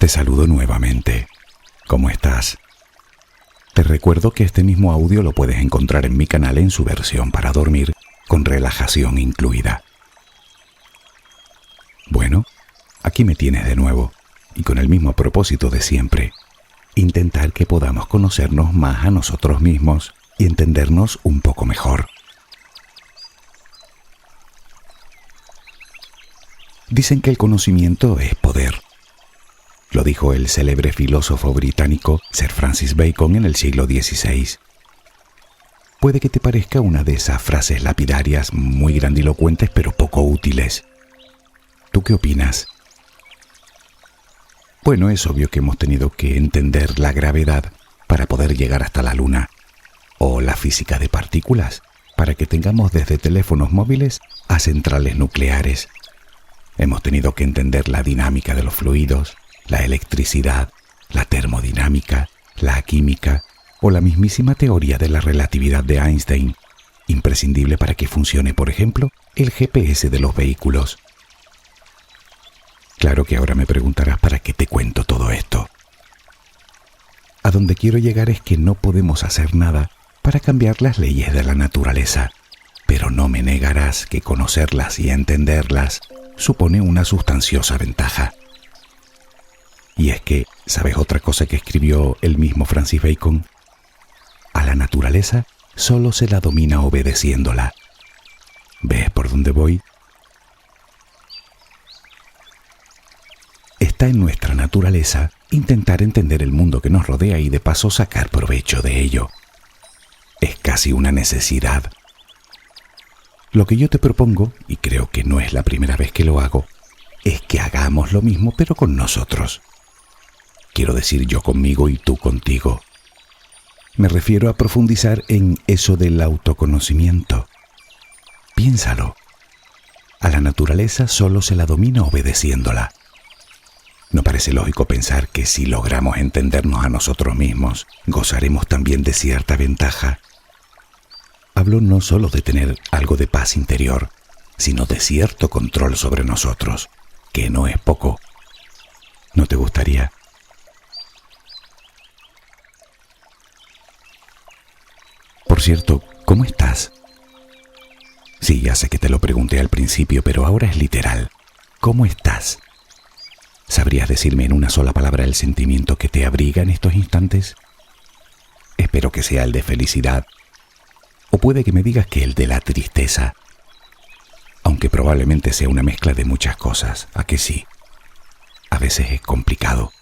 Te saludo nuevamente. ¿Cómo estás? Te recuerdo que este mismo audio lo puedes encontrar en mi canal en su versión para dormir, con relajación incluida. Bueno, aquí me tienes de nuevo, y con el mismo propósito de siempre, intentar que podamos conocernos más a nosotros mismos y entendernos un poco mejor. Dicen que el conocimiento es poder. Lo dijo el célebre filósofo británico Sir Francis Bacon en el siglo XVI. Puede que te parezca una de esas frases lapidarias muy grandilocuentes pero poco útiles. ¿Tú qué opinas? Bueno, es obvio que hemos tenido que entender la gravedad para poder llegar hasta la Luna, o la física de partículas, para que tengamos desde teléfonos móviles a centrales nucleares. Hemos tenido que entender la dinámica de los fluidos, la electricidad, la termodinámica, la química o la mismísima teoría de la relatividad de Einstein, imprescindible para que funcione, por ejemplo, el GPS de los vehículos. Claro que ahora me preguntarás para qué te cuento todo esto. A donde quiero llegar es que no podemos hacer nada para cambiar las leyes de la naturaleza, pero no me negarás que conocerlas y entenderlas supone una sustanciosa ventaja. Y es que, ¿sabes otra cosa que escribió el mismo Francis Bacon? A la naturaleza solo se la domina obedeciéndola. ¿Ves por dónde voy? Está en nuestra naturaleza intentar entender el mundo que nos rodea y de paso sacar provecho de ello. Es casi una necesidad. Lo que yo te propongo, y creo que no es la primera vez que lo hago, es que hagamos lo mismo pero con nosotros. Quiero decir yo conmigo y tú contigo. Me refiero a profundizar en eso del autoconocimiento. Piénsalo. A la naturaleza solo se la domina obedeciéndola. ¿No parece lógico pensar que si logramos entendernos a nosotros mismos, gozaremos también de cierta ventaja? Hablo no solo de tener algo de paz interior, sino de cierto control sobre nosotros, que no es poco. ¿No te gustaría? Por cierto, ¿cómo estás? Sí, ya sé que te lo pregunté al principio, pero ahora es literal. ¿Cómo estás? ¿Sabrías decirme en una sola palabra el sentimiento que te abriga en estos instantes? Espero que sea el de felicidad. O puede que me digas que el de la tristeza. Aunque probablemente sea una mezcla de muchas cosas, ¿a que sí? A veces es complicado.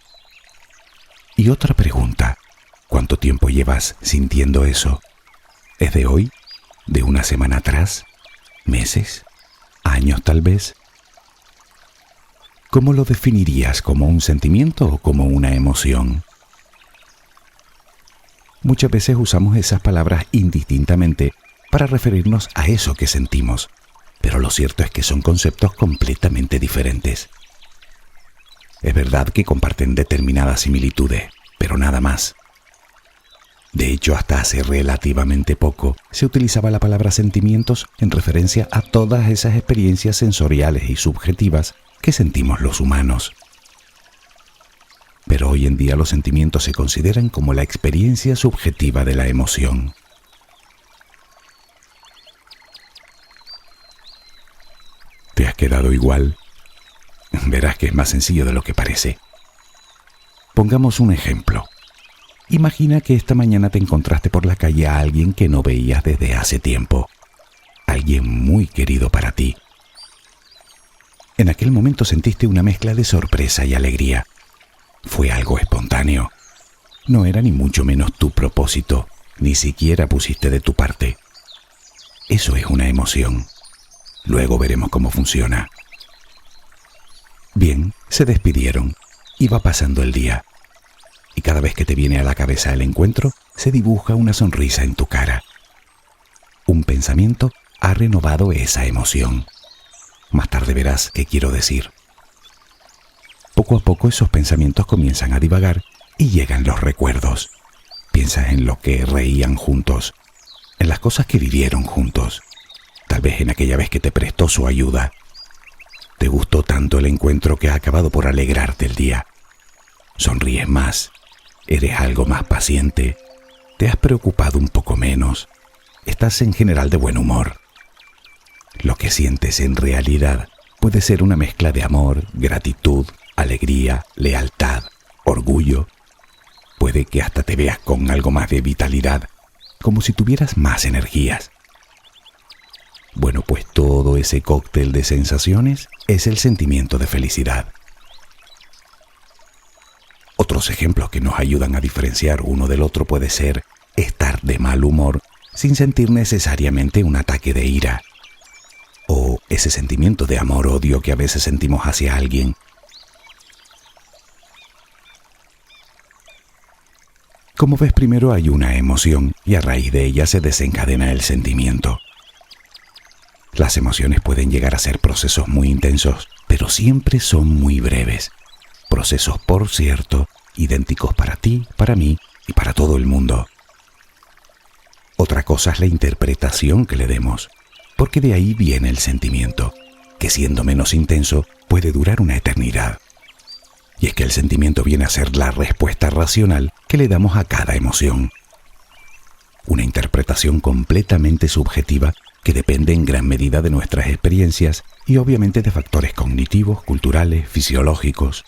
Y otra pregunta. ¿Cuánto tiempo llevas sintiendo eso? ¿Es de hoy? ¿De una semana atrás? ¿Meses? ¿Años tal vez? ¿Cómo lo definirías? ¿Como un sentimiento o como una emoción? Muchas veces usamos esas palabras indistintamente para referirnos a eso que sentimos, pero lo cierto es que son conceptos completamente diferentes. Es verdad que comparten determinadas similitudes, pero nada más. De hecho, hasta hace relativamente poco se utilizaba la palabra sentimientos en referencia a todas esas experiencias sensoriales y subjetivas que sentimos los humanos. Pero hoy en día los sentimientos se consideran como la experiencia subjetiva de la emoción. ¿Te has quedado igual? Verás que es más sencillo de lo que parece. Pongamos un ejemplo. Imagina que esta mañana te encontraste por la calle a alguien que no veías desde hace tiempo. Alguien muy querido para ti. En aquel momento sentiste una mezcla de sorpresa y alegría. Fue algo espontáneo. No era ni mucho menos tu propósito, ni siquiera pusiste de tu parte. Eso es una emoción. Luego veremos cómo funciona. Bien, se despidieron. Iba pasando el día. Y cada vez que te viene a la cabeza el encuentro, se dibuja una sonrisa en tu cara. Un pensamiento ha renovado esa emoción. Más tarde verás qué quiero decir. Poco a poco esos pensamientos comienzan a divagar y llegan los recuerdos. Piensas en lo que reían juntos, en las cosas que vivieron juntos, tal vez en aquella vez que te prestó su ayuda. Te gustó tanto el encuentro que ha acabado por alegrarte el día. sonríes más, eres algo más paciente, te has preocupado un poco menos, estás en general de buen humor. Lo que sientes en realidad puede ser una mezcla de amor, gratitud, alegría, lealtad, orgullo. Puede que hasta te veas con algo más de vitalidad, como si tuvieras más energías. Bueno, pues todo ese cóctel de sensaciones es el sentimiento de felicidad. Otros ejemplos que nos ayudan a diferenciar uno del otro puede ser estar de mal humor sin sentir necesariamente un ataque de ira, o ese sentimiento de amor-odio que a veces sentimos hacia alguien. Como ves, primero hay una emoción y a raíz de ella se desencadena el sentimiento. Las emociones pueden llegar a ser procesos muy intensos, pero siempre son muy breves. Procesos, por cierto, idénticos para ti, para mí y para todo el mundo. Otra cosa es la interpretación que le demos, porque de ahí viene el sentimiento, que siendo menos intenso puede durar una eternidad. Y es que el sentimiento viene a ser la respuesta racional que le damos a cada emoción. Una interpretación completamente subjetiva que depende en gran medida de nuestras experiencias y obviamente de factores cognitivos, culturales, fisiológicos.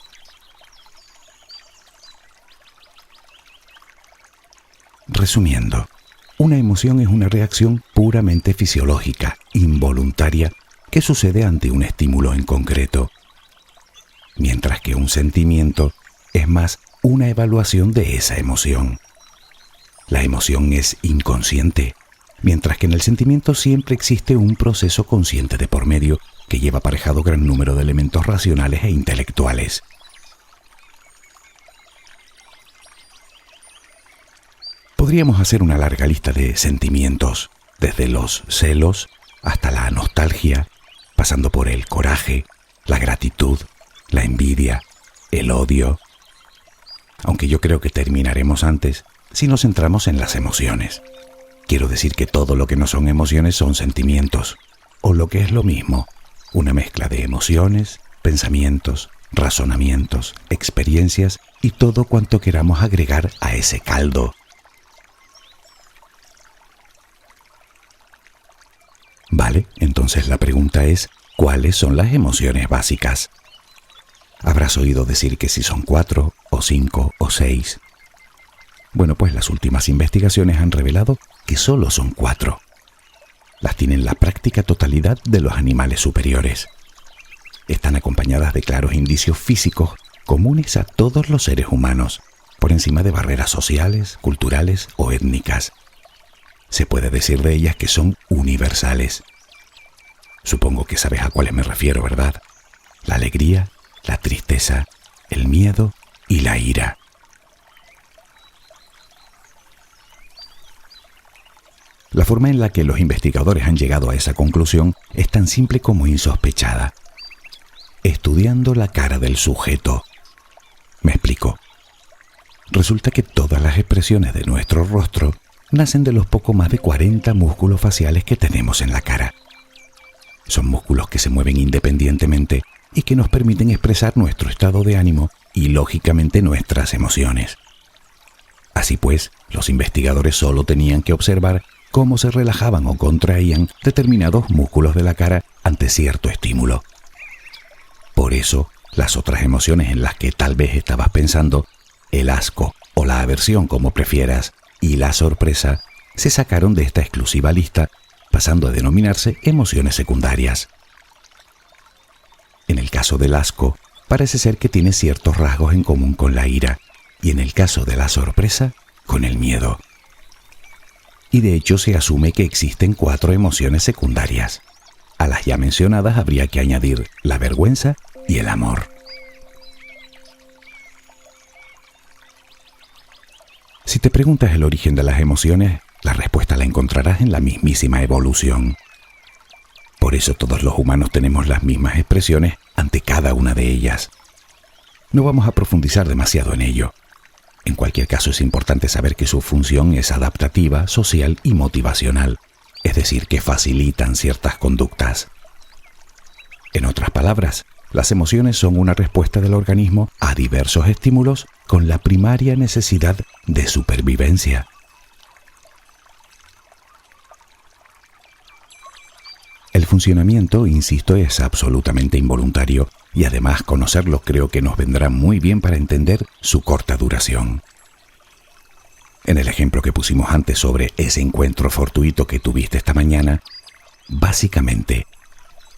Resumiendo, una emoción es una reacción puramente fisiológica, involuntaria, que sucede ante un estímulo en concreto. Mientras que un sentimiento es más una evaluación de esa emoción. La emoción es inconsciente, mientras que en el sentimiento siempre existe un proceso consciente de por medio que lleva aparejado gran número de elementos racionales e intelectuales. Podríamos hacer una larga lista de sentimientos, desde los celos hasta la nostalgia, pasando por el coraje, la gratitud, la envidia, el odio. Aunque yo creo que terminaremos antes si nos centramos en las emociones. Quiero decir que todo lo que no son emociones son sentimientos, o lo que es lo mismo, una mezcla de emociones, pensamientos, razonamientos, experiencias y todo cuanto queramos agregar a ese caldo. Vale, entonces la pregunta es, ¿cuáles son las emociones básicas? Habrás oído decir que si son 4, o 5, o 6. Bueno, pues las últimas investigaciones han revelado que solo son 4. Las tienen la práctica totalidad de los animales superiores. Están acompañadas de claros indicios físicos comunes a todos los seres humanos, por encima de barreras sociales, culturales o étnicas. Se puede decir de ellas que son universales. Supongo que sabes a cuáles me refiero, ¿verdad? La alegría, la tristeza, el miedo y la ira. La forma en la que los investigadores han llegado a esa conclusión es tan simple como insospechada. Estudiando la cara del sujeto. Me explico. Resulta que todas las expresiones de nuestro rostro nacen de los poco más de 40 músculos faciales que tenemos en la cara. Son músculos que se mueven independientemente y que nos permiten expresar nuestro estado de ánimo y, lógicamente, nuestras emociones. Así pues, los investigadores solo tenían que observar cómo se relajaban o contraían determinados músculos de la cara ante cierto estímulo. Por eso, las otras emociones en las que tal vez estabas pensando, el asco o la aversión como prefieras, y la sorpresa, se sacaron de esta exclusiva lista, pasando a denominarse emociones secundarias. En el caso del asco, parece ser que tiene ciertos rasgos en común con la ira, y en el caso de la sorpresa, con el miedo. Y de hecho se asume que existen 4 emociones secundarias. A las ya mencionadas habría que añadir la vergüenza y el amor. Si te preguntas el origen de las emociones, la respuesta la encontrarás en la mismísima evolución. Por eso todos los humanos tenemos las mismas expresiones ante cada una de ellas. No vamos a profundizar demasiado en ello. En cualquier caso es importante saber que su función es adaptativa, social y motivacional, es decir, que facilitan ciertas conductas. En otras palabras, las emociones son una respuesta del organismo a diversos estímulos con la primaria necesidad de supervivencia. El funcionamiento, insisto, es absolutamente involuntario y además conocerlo creo que nos vendrá muy bien para entender su corta duración. En el ejemplo que pusimos antes sobre ese encuentro fortuito que tuviste esta mañana, básicamente,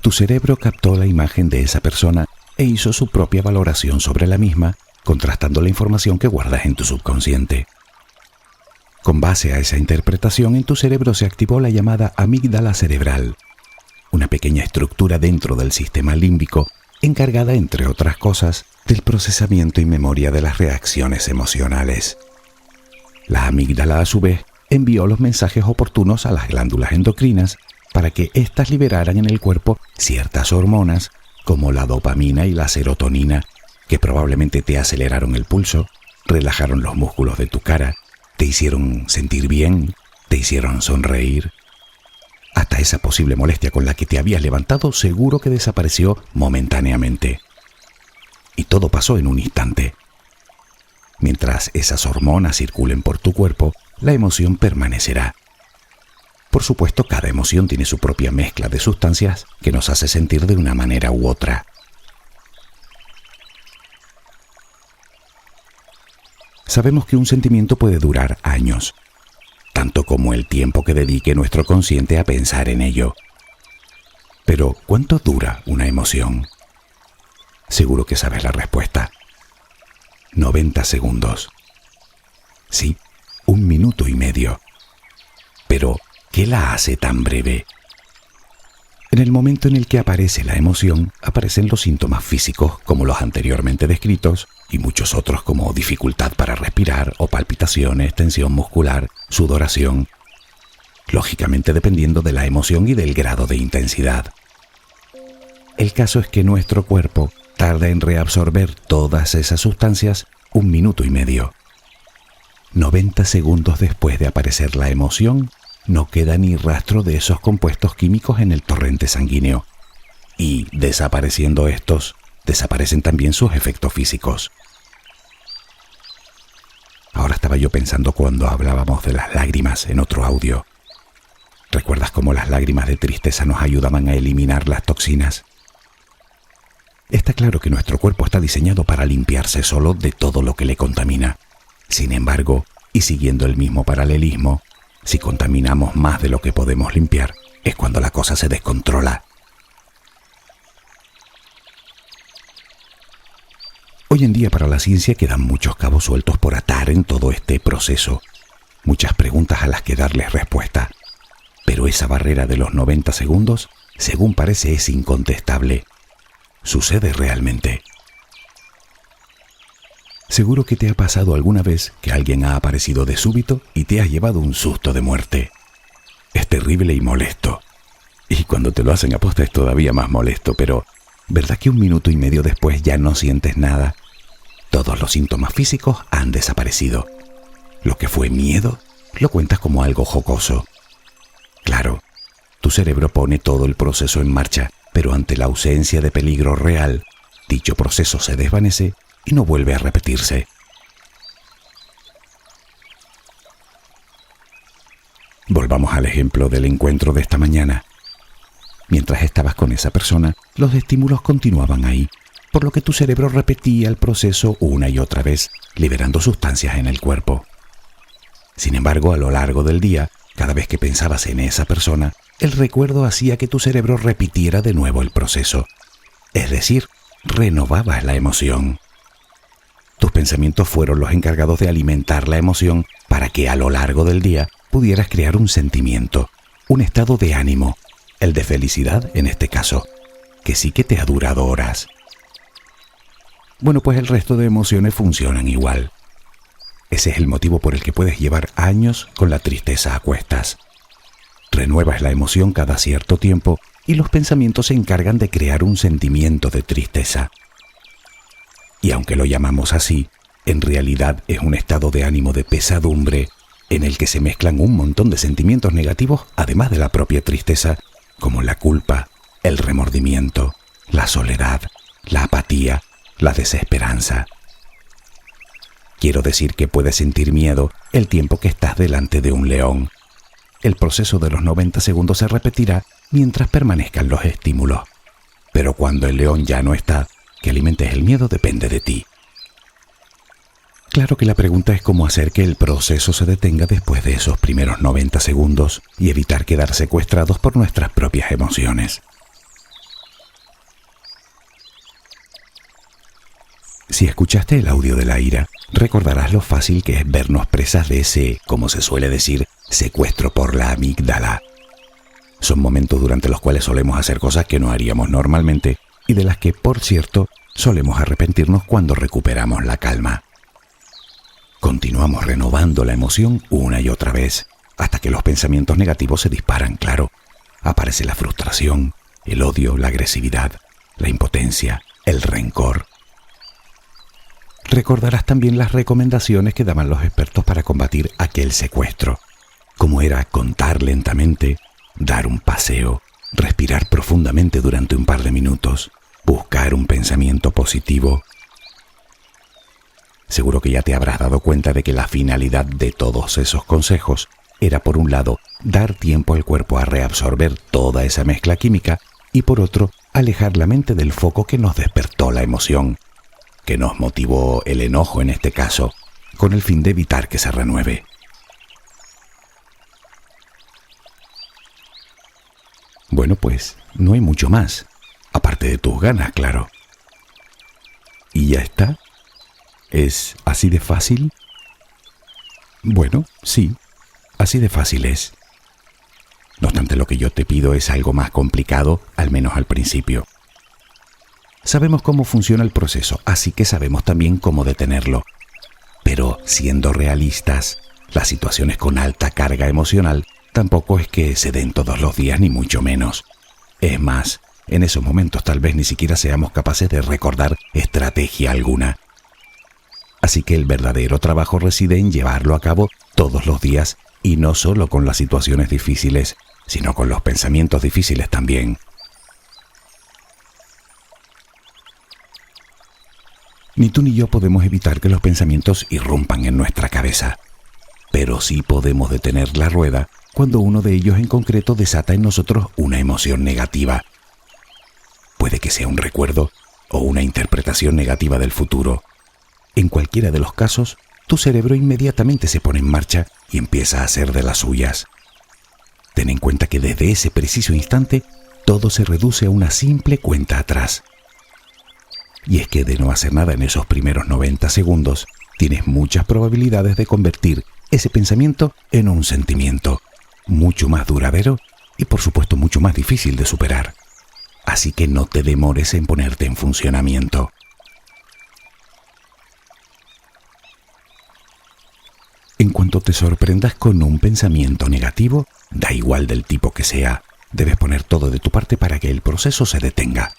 tu cerebro captó la imagen de esa persona e hizo su propia valoración sobre la misma, contrastando la información que guardas en tu subconsciente. Con base a esa interpretación, en tu cerebro se activó la llamada amígdala cerebral, una pequeña estructura dentro del sistema límbico encargada, entre otras cosas, del procesamiento y memoria de las reacciones emocionales. La amígdala, a su vez, envió los mensajes oportunos a las glándulas endocrinas para que éstas liberaran en el cuerpo ciertas hormonas, como la dopamina y la serotonina, que probablemente te aceleraron el pulso, relajaron los músculos de tu cara, te hicieron sentir bien, te hicieron sonreír. Hasta esa posible molestia con la que te habías levantado seguro que desapareció momentáneamente. Y todo pasó en un instante. Mientras esas hormonas circulen por tu cuerpo, la emoción permanecerá. Por supuesto, cada emoción tiene su propia mezcla de sustancias que nos hace sentir de una manera u otra. Sabemos que un sentimiento puede durar años, tanto como el tiempo que dedique nuestro consciente a pensar en ello. Pero, ¿cuánto dura una emoción? Seguro que sabes la respuesta. 90 segundos. Sí, 1 minuto y medio. Pero, ¿qué la hace tan breve? En el momento en el que aparece la emoción, aparecen los síntomas físicos como los anteriormente descritos y muchos otros como dificultad para respirar o palpitaciones, tensión muscular, sudoración. Lógicamente dependiendo de la emoción y del grado de intensidad. El caso es que nuestro cuerpo tarda en reabsorber todas esas sustancias 1 minuto y medio. 90 segundos después de aparecer la emoción, no queda ni rastro de esos compuestos químicos en el torrente sanguíneo. Y, desapareciendo estos, desaparecen también sus efectos físicos. Ahora estaba yo pensando cuando hablábamos de las lágrimas en otro audio. ¿Recuerdas cómo las lágrimas de tristeza nos ayudaban a eliminar las toxinas? Está claro que nuestro cuerpo está diseñado para limpiarse solo de todo lo que le contamina. Sin embargo, y siguiendo el mismo paralelismo, si contaminamos más de lo que podemos limpiar, es cuando la cosa se descontrola. Hoy en día para la ciencia quedan muchos cabos sueltos por atar en todo este proceso, muchas preguntas a las que darles respuesta. Pero esa barrera de los 90 segundos, según parece, es incontestable. Sucede realmente. Seguro que te ha pasado alguna vez que alguien ha aparecido de súbito y te ha llevado un susto de muerte. Es terrible y molesto. Y cuando te lo hacen a posta es todavía más molesto, pero ¿verdad que 1 minuto y medio después ya no sientes nada? Todos los síntomas físicos han desaparecido. Lo que fue miedo, lo cuentas como algo jocoso. Claro, tu cerebro pone todo el proceso en marcha, pero ante la ausencia de peligro real, dicho proceso se desvanece y no vuelve a repetirse. Volvamos al ejemplo del encuentro de esta mañana. Mientras estabas con esa persona, los estímulos continuaban ahí, por lo que tu cerebro repetía el proceso una y otra vez, liberando sustancias en el cuerpo. Sin embargo, a lo largo del día, cada vez que pensabas en esa persona, el recuerdo hacía que tu cerebro repitiera de nuevo el proceso. Es decir, renovabas la emoción. Tus pensamientos fueron los encargados de alimentar la emoción para que a lo largo del día pudieras crear un sentimiento, un estado de ánimo, el de felicidad en este caso, que sí que te ha durado horas. Bueno, pues el resto de emociones funcionan igual. Ese es el motivo por el que puedes llevar años con la tristeza a cuestas. Renuevas la emoción cada cierto tiempo y los pensamientos se encargan de crear un sentimiento de tristeza. Y aunque lo llamamos así, en realidad es un estado de ánimo de pesadumbre en el que se mezclan un montón de sentimientos negativos además de la propia tristeza, como la culpa, el remordimiento, la soledad, la apatía, la desesperanza. Quiero decir que puedes sentir miedo el tiempo que estás delante de un león. El proceso de los 90 segundos se repetirá mientras permanezcan los estímulos. Pero cuando el león ya no está, que alimentes el miedo depende de ti. Claro que la pregunta es cómo hacer que el proceso se detenga después de esos primeros 90 segundos y evitar quedar secuestrados por nuestras propias emociones. Si escuchaste el audio de la ira, recordarás lo fácil que es vernos presas de ese, como se suele decir, secuestro por la amígdala. Son momentos durante los cuales solemos hacer cosas que no haríamos normalmente y de las que, por cierto, solemos arrepentirnos cuando recuperamos la calma. Continuamos renovando la emoción una y otra vez, hasta que los pensamientos negativos se disparan, claro. Aparece la frustración, el odio, la agresividad, la impotencia, el rencor. Recordarás también las recomendaciones que daban los expertos para combatir aquel secuestro, como era contar lentamente, dar un paseo, respirar profundamente durante un par de minutos, buscar un pensamiento positivo. Seguro que ya te habrás dado cuenta de que la finalidad de todos esos consejos era, por un lado, dar tiempo al cuerpo a reabsorber toda esa mezcla química y, por otro, alejar la mente del foco que nos despertó la emoción, que nos motivó el enojo en este caso, con el fin de evitar que se renueve. Bueno, pues no hay mucho más, aparte de tus ganas, claro. ¿Y ya está? ¿Es así de fácil? Bueno, sí, así de fácil es. No obstante, lo que yo te pido es algo más complicado, al menos al principio. Sabemos cómo funciona el proceso, así que sabemos también cómo detenerlo. Pero, siendo realistas, las situaciones con alta carga emocional tampoco es que se den todos los días, ni mucho menos. Es más, en esos momentos tal vez ni siquiera seamos capaces de recordar estrategia alguna. Así que el verdadero trabajo reside en llevarlo a cabo todos los días y no solo con las situaciones difíciles, sino con los pensamientos difíciles también. Ni tú ni yo podemos evitar que los pensamientos irrumpan en nuestra cabeza, pero sí podemos detener la rueda cuando uno de ellos en concreto desata en nosotros una emoción negativa. Puede que sea un recuerdo o una interpretación negativa del futuro. En cualquiera de los casos, tu cerebro inmediatamente se pone en marcha y empieza a hacer de las suyas. Ten en cuenta que desde ese preciso instante, todo se reduce a una simple cuenta atrás. Y es que de no hacer nada en esos primeros 90 segundos, tienes muchas probabilidades de convertir ese pensamiento en un sentimiento, mucho más duradero y por supuesto mucho más difícil de superar. Así que no te demores en ponerte en funcionamiento. En cuanto te sorprendas con un pensamiento negativo, da igual del tipo que sea, debes poner todo de tu parte para que el proceso se detenga.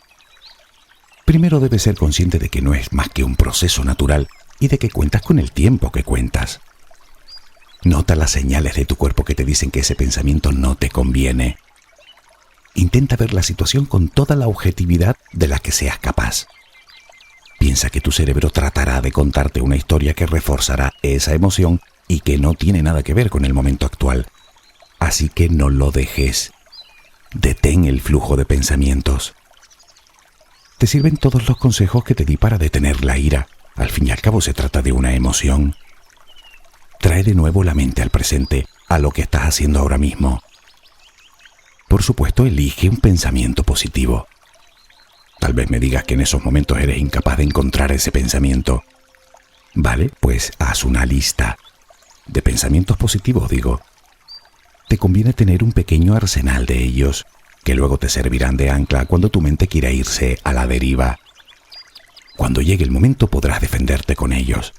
Primero debes ser consciente de que no es más que un proceso natural y de que cuentas con el tiempo que cuentas. Nota las señales de tu cuerpo que te dicen que ese pensamiento no te conviene. Intenta ver la situación con toda la objetividad de la que seas capaz. Piensa que tu cerebro tratará de contarte una historia que reforzará esa emoción y que no tiene nada que ver con el momento actual. Así que no lo dejes. Detén el flujo de pensamientos. Te sirven todos los consejos que te di para detener la ira. Al fin y al cabo se trata de una emoción. Trae de nuevo la mente al presente, a lo que estás haciendo ahora mismo. Por supuesto, elige un pensamiento positivo. Tal vez me digas que en esos momentos eres incapaz de encontrar ese pensamiento. Vale, pues haz una lista. De pensamientos positivos, digo. Te conviene tener un pequeño arsenal de ellos, que luego te servirán de ancla cuando tu mente quiera irse a la deriva. Cuando llegue el momento podrás defenderte con ellos.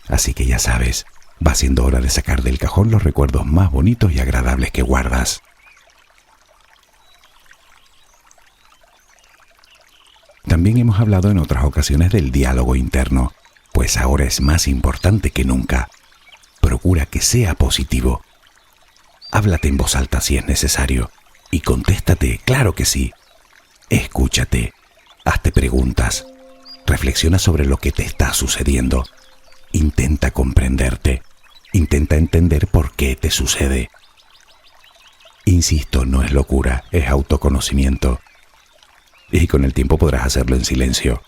Así que ya sabes, va siendo hora de sacar del cajón los recuerdos más bonitos y agradables que guardas. También hemos hablado en otras ocasiones del diálogo interno, pues ahora es más importante que nunca. Procura que sea positivo. Háblate en voz alta si es necesario y contéstate, claro que sí. Escúchate, hazte preguntas, reflexiona sobre lo que te está sucediendo Intenta comprenderte. Intenta entender por qué te sucede. Insisto, no es locura, es autoconocimiento. Y con el tiempo podrás hacerlo en silencio.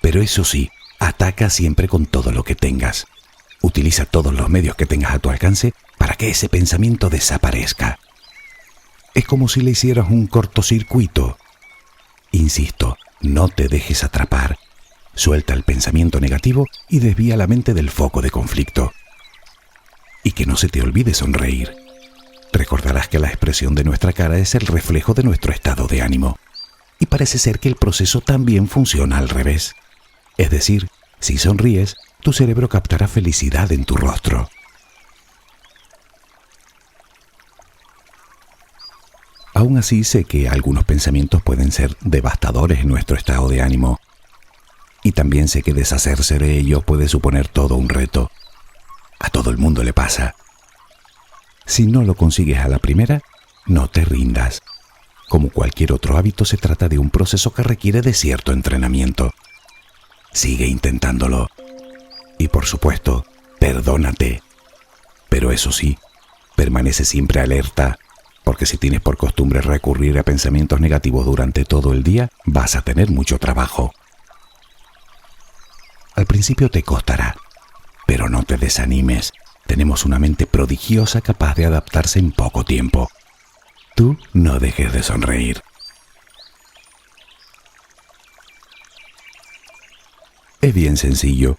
Pero eso sí, ataca siempre con todo lo que tengas. Utiliza todos los medios que tengas a tu alcance para que ese pensamiento desaparezca. Es como si le hicieras un cortocircuito. Insisto, no te dejes atrapar. Suelta el pensamiento negativo y desvía la mente del foco de conflicto. Y que no se te olvide sonreír. Recordarás que la expresión de nuestra cara es el reflejo de nuestro estado de ánimo. Y parece ser que el proceso también funciona al revés. Es decir, si sonríes, tu cerebro captará felicidad en tu rostro. Aún así, sé que algunos pensamientos pueden ser devastadores en nuestro estado de ánimo. Y también sé que deshacerse de ellos puede suponer todo un reto. A todo el mundo le pasa. Si no lo consigues a la primera, no te rindas. Como cualquier otro hábito, se trata de un proceso que requiere de cierto entrenamiento. Sigue intentándolo. Y por supuesto, perdónate. Pero eso sí, permanece siempre alerta, porque si tienes por costumbre recurrir a pensamientos negativos durante todo el día, vas a tener mucho trabajo. Al principio te costará, pero no te desanimes. Tenemos una mente prodigiosa capaz de adaptarse en poco tiempo. Tú no dejes de sonreír. Es bien sencillo.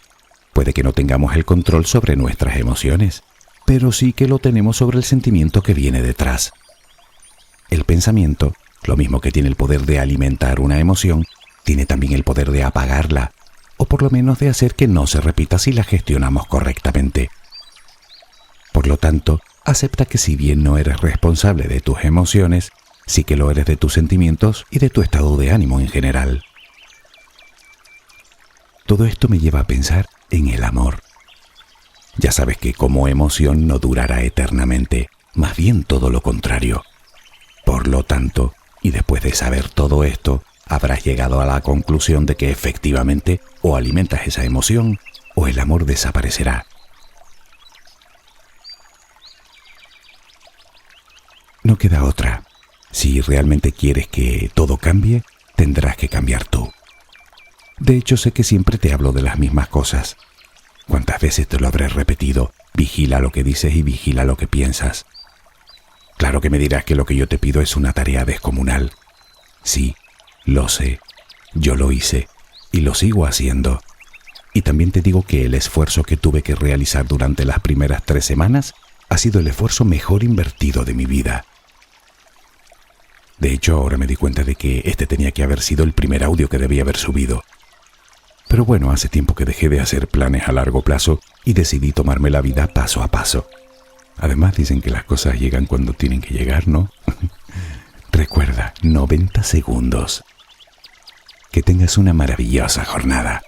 Puede que no tengamos el control sobre nuestras emociones, pero sí que lo tenemos sobre el sentimiento que viene detrás. El pensamiento, lo mismo que tiene el poder de alimentar una emoción, tiene también el poder de apagarla, o por lo menos de hacer que no se repita si la gestionamos correctamente. Por lo tanto, acepta que si bien no eres responsable de tus emociones, sí que lo eres de tus sentimientos y de tu estado de ánimo en general. Todo esto me lleva a pensar en el amor. Ya sabes que como emoción no durará eternamente, más bien todo lo contrario. Por lo tanto, y después de saber todo esto, habrás llegado a la conclusión de que efectivamente o alimentas esa emoción o el amor desaparecerá. No queda otra. Si realmente quieres que todo cambie, tendrás que cambiar tú. De hecho, sé que siempre te hablo de las mismas cosas. ¿Cuántas veces te lo habré repetido? Vigila lo que dices y vigila lo que piensas. Claro que me dirás que lo que yo te pido es una tarea descomunal. Sí, lo sé. Yo lo hice y lo sigo haciendo. Y también te digo que el esfuerzo que tuve que realizar durante las primeras 3 semanas ha sido el esfuerzo mejor invertido de mi vida. De hecho, ahora me di cuenta de que este tenía que haber sido el primer audio que debía haber subido. Pero bueno, hace tiempo que dejé de hacer planes a largo plazo y decidí tomarme la vida paso a paso. Además dicen que las cosas llegan cuando tienen que llegar, ¿no? Recuerda, 90 segundos. Que tengas una maravillosa jornada.